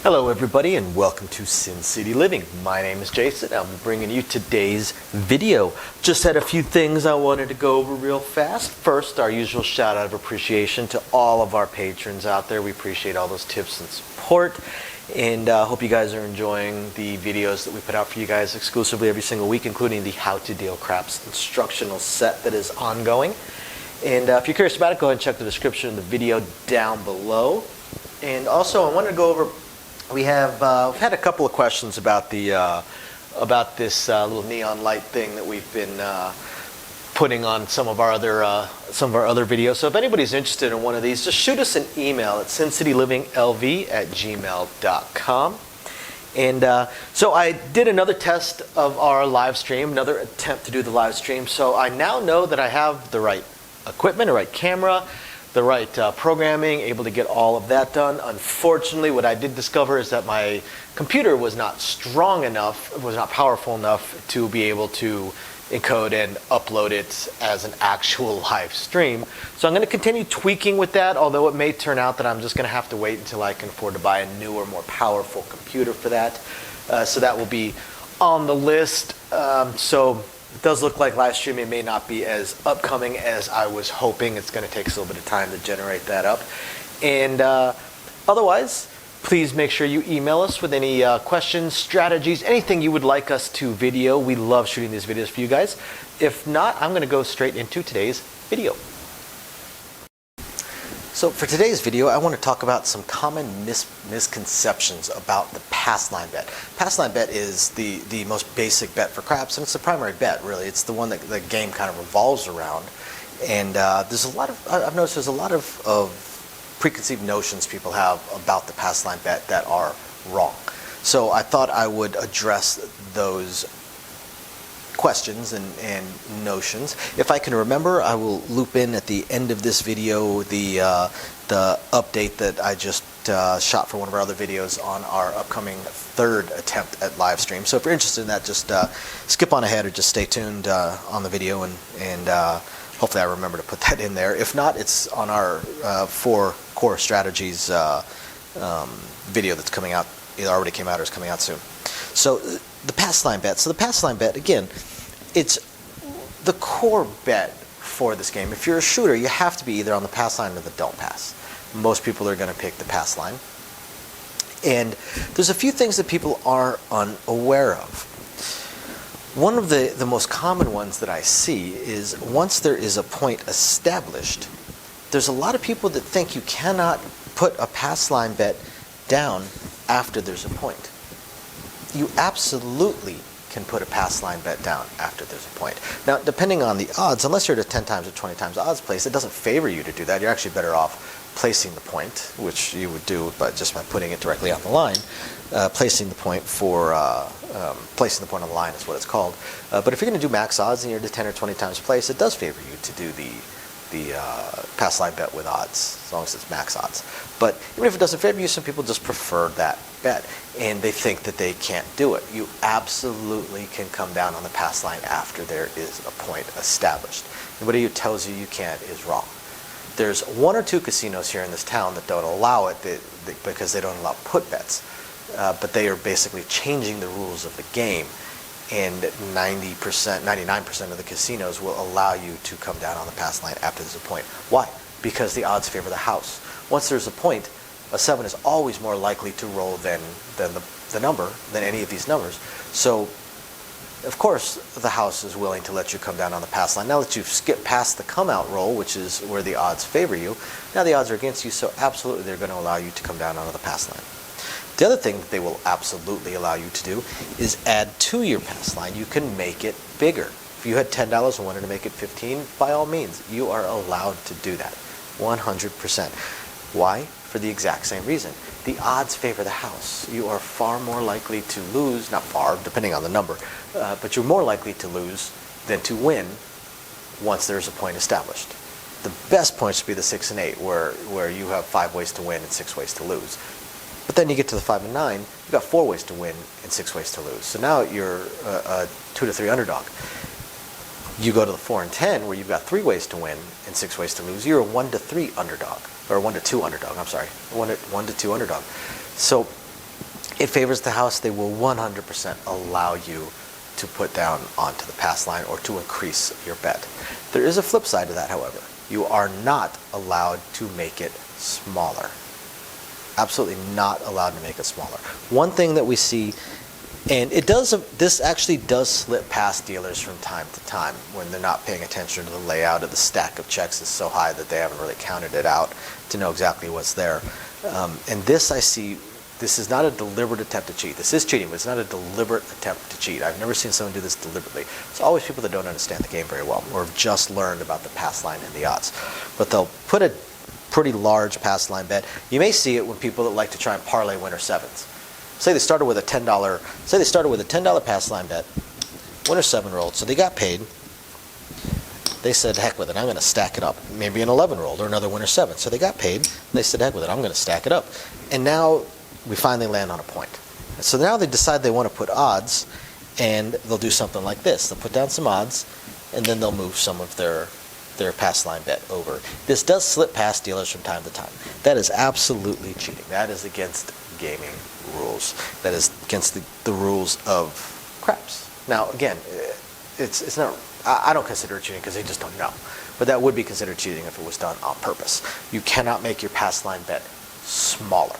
Hello everybody and welcome to Sin City Living. My name is Jason. I'm bringing you today's video. Just had a few things I wanted to go over real fast. First, our usual shout out of appreciation to all of our patrons out there. We appreciate all those tips and support, and hope you guys are enjoying the videos that we put out for you guys exclusively every single week, including the How to Deal Craps instructional set that is ongoing. And if you're curious about it, go ahead and check the description of the video down below. And also, I wanted to go over, we've had a couple of questions about the this little neon light thing that we've been putting on some of our other videos. So if anybody's interested in one of these, just shoot us an email at sincityliving.lv@gmail.com. And so I did another test of our live stream, another attempt to do the live stream. So I now know that I have the right equipment, the right camera, the right programming, able to get all of that done. Unfortunately, what I did discover is that my computer was not strong enough, was not powerful enough to be able to encode and upload it as an actual live stream. So I'm going to continue tweaking with that, although it may turn out that I'm just going to have to wait until I can afford to buy a newer, more powerful computer for that. So that will be on the list. So it does look like live streaming may not be as upcoming as I was hoping. It's going to take us a little bit of time to generate that up. And otherwise, please make sure you email us with any questions, strategies, anything you would like us to video. We love shooting these videos for you guys. If not, I'm going to go straight into today's video. So for today's video, I want to talk about some common misconceptions about the pass line bet. Pass line bet is the most basic bet for craps, and it's the primary bet, really. It's the one that the game kind of revolves around. And there's a lot of, I've noticed there's a lot of preconceived notions people have about the pass line bet that are wrong. So I thought I would address those questions and notions. If I can remember, I will loop in at the end of this video the update that I just shot for one of our other videos on our upcoming third attempt at live stream. So if you're interested in that, just skip on ahead or just stay tuned on the video, and hopefully I remember to put that in there. If not, it's on our 4 core strategies video that's coming out. It already came out or is coming out soon. So the pass line bet. So the pass line bet, again, it's the core bet for this game. If you're a shooter, you have to be either on the pass line or the don't pass. Most people are going to pick the pass line. And there's a few things that people are unaware of. One of the most common ones that I see is once there is a point established, there's a lot of people that think you cannot put a pass line bet down after there's a point. You absolutely can put a pass line bet down after there's a point. Now, depending on the odds, unless you're at a 10 times or 20 times odds place, it doesn't favor you to do that. You're actually better off placing the point, which you would do just by putting it directly on the line. Placing the point on the line is what it's called. But if you're going to do max odds and you're at a 10 or 20 times place, it does favor you to do the pass line bet with odds, as long as it's max odds. But even if it doesn't favor you, some people just prefer that bet, and they think that they can't do it. You absolutely can come down on the pass line after there is a point established. Anybody who tells you you can't is wrong. There's 1 or 2 casinos here in this town that don't allow it because they don't allow put bets, but they are basically changing the rules of the game. And 90%, 99% of the casinos will allow you to come down on the pass line after there's a point. Why? Because the odds favor the house. Once there's a point, a 7 is always more likely to roll than any of these numbers. So, of course, the house is willing to let you come down on the pass line. Now that you've skipped past the come out roll, which is where the odds favor you, now the odds are against you, so absolutely they're going to allow you to come down onto the pass line. The other thing that they will absolutely allow you to do is add to your pass line. You can make it bigger. If you had $10 and wanted to make it $15, by all means, you are allowed to do that. 100%. Why? For the exact same reason. The odds favor the house. You are far more likely to lose, not far, depending on the number, but you're more likely to lose than to win once there's a point established. The best points would be the 6 and 8, where you have 5 ways to win and 6 ways to lose. But then you get to the 5 and 9, you've got 4 ways to win and 6 ways to lose. So now you're a 2 to 3 underdog. You go to the 4 and 10, where you've got 3 ways to win and 6 ways to lose. You're a 1 to 3 underdog, or 1 to 2 underdog. I'm sorry, 1 to 2 underdog. So it favors the house, they will 100% allow you to put down onto the pass line or to increase your bet. There is a flip side to that, however. You are not allowed to make it smaller. Absolutely not allowed to make it smaller. One thing that we see, and this actually does slip past dealers from time to time when they're not paying attention to the layout of the stack of checks is so high that they haven't really counted it out to know exactly what's there. And this I see, this is not a deliberate attempt to cheat. This is cheating, but it's not a deliberate attempt to cheat. I've never seen someone do this deliberately. It's always people that don't understand the game very well or have just learned about the pass line and the odds. But they'll put a pretty large pass line bet. You may see it when people that like to try and parlay winner sevens. Say they started with a $10 pass line bet, winner seven rolled, so they got paid. They said, heck with it, I'm going to stack it up. Maybe an 11 rolled or another winner seven. So they got paid. They said, heck with it, I'm going to stack it up. And now we finally land on a point. So now they decide they want to put odds, and they'll do something like this. They'll put down some odds, and then they'll move some of their pass line bet over. This does slip past dealers from time to time. That is absolutely cheating. That is against gaming rules. That is against the rules of craps. Now, again, it's not. I don't consider it cheating because they just don't know. But that would be considered cheating if it was done on purpose. You cannot make your pass line bet smaller.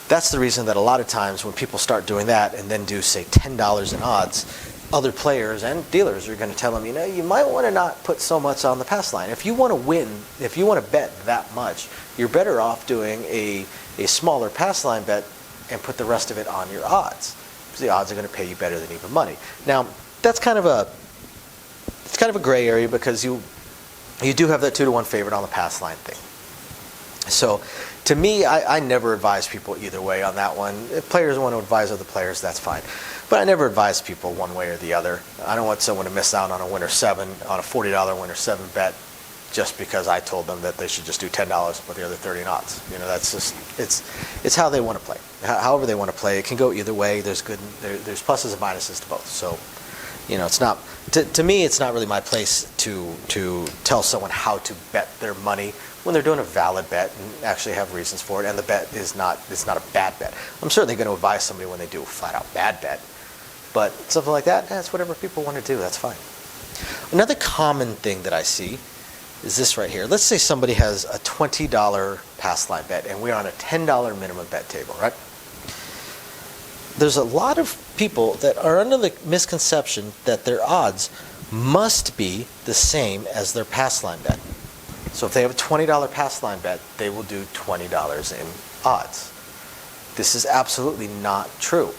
That's the reason that a lot of times when people start doing that and then do, say, $10 in odds, other players and dealers are going to tell them, you might want to not put so much on the pass line. If you want to win, if you want to bet that much, you're better off doing a smaller pass line bet and put the rest of it on your odds. Because the odds are going to pay you better than even money. Now, that's kind of a gray area because you do have that 2-to-1 favorite on the pass line thing. So, to me, I never advise people either way on that one. If players want to advise other players, that's fine. But I never advise people one way or the other. I don't want someone to miss out on a winner seven, on a $40 winner seven bet, just because I told them that they should just do $10 and put the other 30 in odds. That's just it's how they want to play. However they want to play, it can go either way. There's there's pluses and minuses to both. So, it's not to me. It's not really my place to tell someone how to bet their money when they're doing a valid bet and actually have reasons for it, and the bet is not a bad bet. I'm certainly going to advise somebody when they do a flat-out bad bet, but something like that, that's whatever people want to do, that's fine. Another common thing that I see is this right here. Let's say somebody has a $20 pass line bet, and we're on a $10 minimum bet table, right? There's a lot of people that are under the misconception that their odds must be the same as their pass line bet. So if they have a $20 pass line bet, they will do $20 in odds. This is absolutely not true.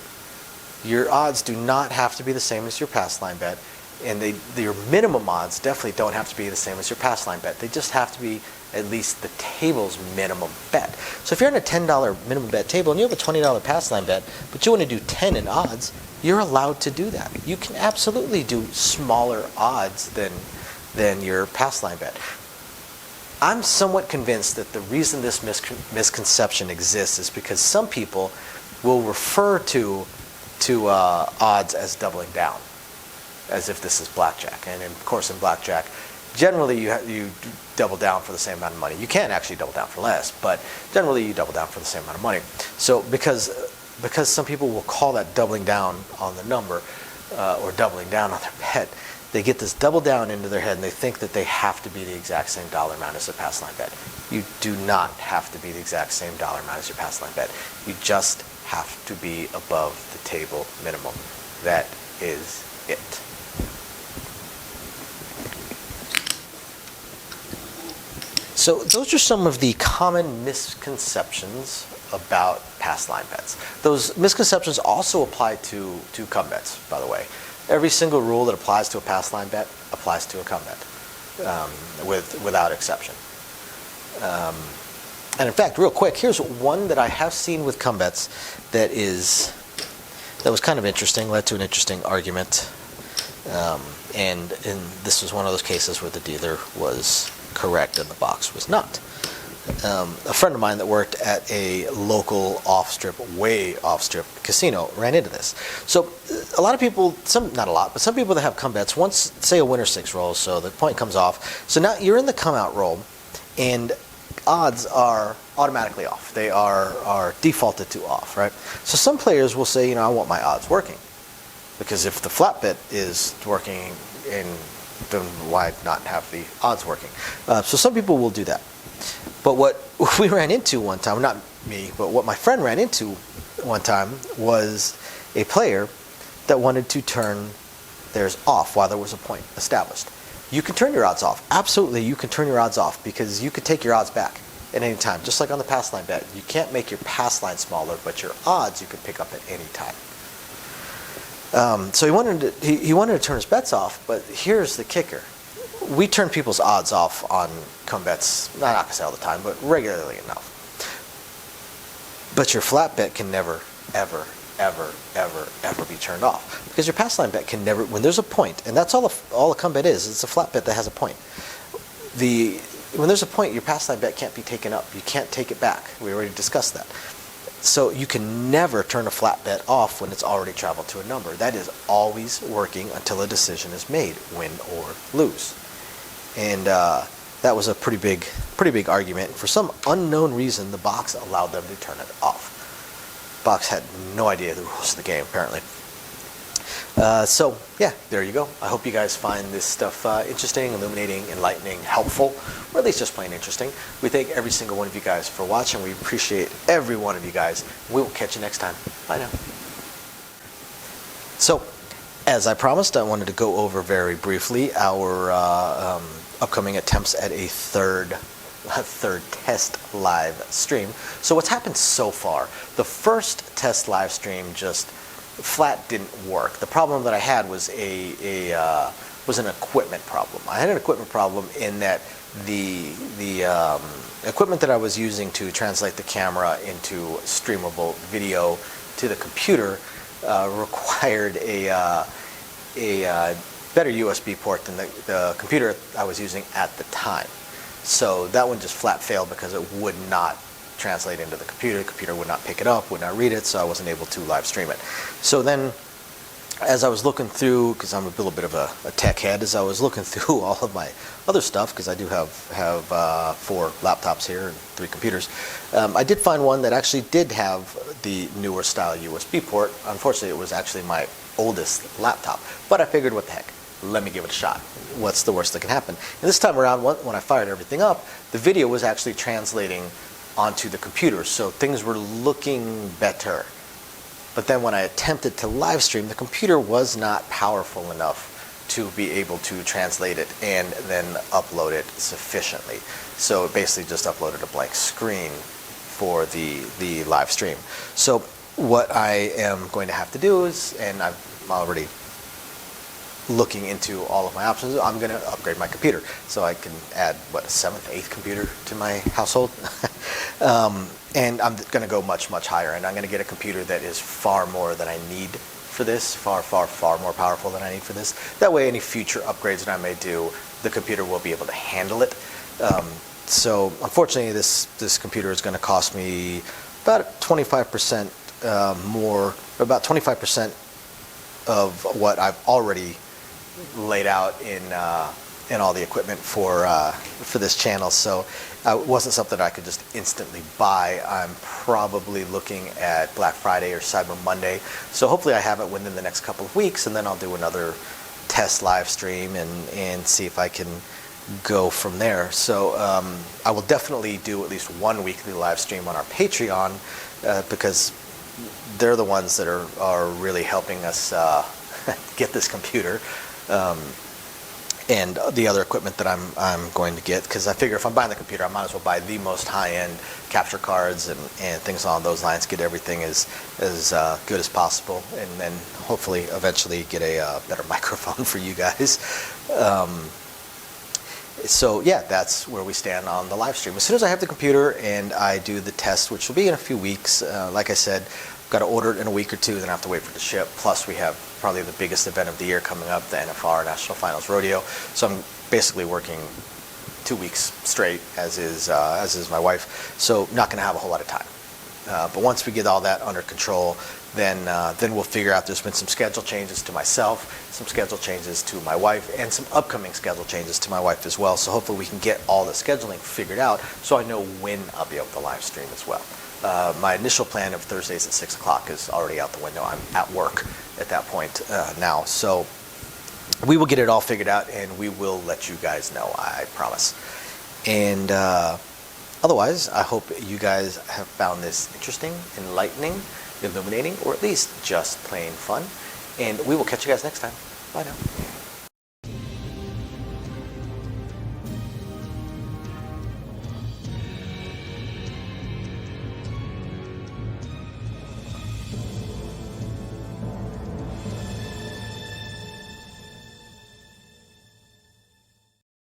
Your odds do not have to be the same as your pass line bet, and your minimum odds definitely don't have to be the same as your pass line bet. They just have to be at least the table's minimum bet. So if you're in a $10 minimum bet table and you have a $20 pass line bet, but you want to do 10 in odds, you're allowed to do that. You can absolutely do smaller odds than your pass line bet. I'm somewhat convinced that the reason this misconception exists is because some people will refer to odds as doubling down, as if this is blackjack. And of course, in blackjack, generally you double down for the same amount of money. You can actually double down for less, but generally you double down for the same amount of money. So because some people will call that doubling down on the number or doubling down on their bet, they get this double down into their head and they think that they have to be the exact same dollar amount as their pass line bet. You do not have to be the exact same dollar amount as your pass line bet. You just have to be above the table minimum. That is it. So those are some of the common misconceptions about pass line bets. Those misconceptions also apply to come bets, by the way. Every single rule that applies to a pass line bet applies to a come bet, without exception. And in fact, real quick, here's one that I have seen with come bets that was kind of interesting, led to an interesting argument. And this was one of those cases where the dealer was correct and the box was not. A friend of mine that worked at a local way off-strip casino ran into this. So a lot of people, not a lot, but some people that have come bets, once, say a winner six rolls, so the point comes off. So now you're in the come out roll, and odds are automatically off. They are defaulted to off, right? So some players will say, I want my odds working, because if the flat bet is working, then why not have the odds working? So some people will do that. But what we ran into one time, not me, but what my friend ran into one time was a player that wanted to turn theirs off while there was a point established. You can turn your odds off. Absolutely, you can turn your odds off, because you could take your odds back at any time, just like on the pass line bet. You can't make your pass line smaller, but your odds you can pick up at any time. So he wanted to turn his bets off, but here's the kicker. We turn people's odds off on come bets, not going to say all the time, but regularly enough. But your flat bet can never, ever, ever, ever, ever be turned off, because your pass line bet can never, when there's a point, and that's all a come bet is, it's a flat bet that has a point. When there's a point, your pass line bet can't be taken up. You can't take it back. We already discussed that. So you can never turn a flat bet off when it's already traveled to a number. That is always working until a decision is made, win or lose. And that was a pretty big argument. For some unknown reason, the box allowed them to turn it off. Box had no idea the rules of the game, apparently. So yeah, there you go. I hope you guys find this stuff interesting, illuminating, enlightening, helpful, or at least just plain interesting. We thank every single one of you guys for watching. We appreciate every one of you guys. We will catch you next time. Bye now. So, as I promised, I wanted to go over very briefly our upcoming attempts at a third test live stream. So what's happened so far? The first test live stream just flat didn't work. The problem that I had was was an equipment problem. I had an equipment problem in that the equipment that I was using to translate the camera into streamable video to the computer required a better USB port than the computer I was using at the time. So that one just flat failed because it would not translate into the computer. The computer would not pick it up, would not read it, so I wasn't able to live stream it. So then, as I was looking through, because I'm a little bit of a tech head, as I was looking through all of my other stuff, because I do have 4 laptops here and 3 computers, I did find one that actually did have the newer style USB port. Unfortunately, it was actually my oldest laptop, but I figured, what the heck, let me give it a shot. What's the worst that can happen? And this time around, when I fired everything up, the video was actually translating onto the computer, so things were looking better. But then when I attempted to live stream, the computer was not powerful enough to be able to translate it and then upload it sufficiently. So it basically just uploaded a blank screen for the live stream. So what I am going to have to do is, and I'm already looking into all of my options, I'm going to upgrade my computer so I can add, what, a 7th, 8th computer to my household. And I'm going to go much, much higher, and I'm going to get a computer that is far more than I need for this, far, far, far more powerful than I need for this. That way, any future upgrades that I may do, the computer will be able to handle it. So unfortunately, this computer is going to cost me about 25% more, about 25% of what I've already laid out in all the equipment for this channel. So it wasn't something I could just instantly buy. I'm probably looking at Black Friday or Cyber Monday. So hopefully I have it within the next couple of weeks, and then I'll do another test live stream and see if I can go from there. So I will definitely do at least one weekly live stream on our Patreon because they're the ones that are really helping us get this computer. And the other equipment that I'm going to get, because I figure if I'm buying the computer, I might as well buy the most high-end capture cards and things along those lines, get everything as good as possible, and then hopefully eventually get a better microphone for you guys. So yeah, that's where we stand on the live stream. As soon as I have the computer and I do the test, which will be in a few weeks, like I said, I've got to order it in a week or two, then I have to wait for it to ship. Plus we have probably the biggest event of the year coming up, the NFR National Finals Rodeo. So I'm basically working 2 weeks straight, as is my wife. So not going to have a whole lot of time. But once we get all that under control, then we'll figure out. There's been some schedule changes to myself, some schedule changes to my wife, and some upcoming schedule changes to my wife as well. So hopefully we can get all the scheduling figured out so I know when I'll be able to live stream as well. My initial plan of Thursdays at 6 o'clock is already out the window. I'm at work at that point now. So we will get it all figured out, and we will let you guys know, I promise. And otherwise, I hope you guys have found this interesting, enlightening, illuminating, or at least just plain fun. And we will catch you guys next time. Bye now.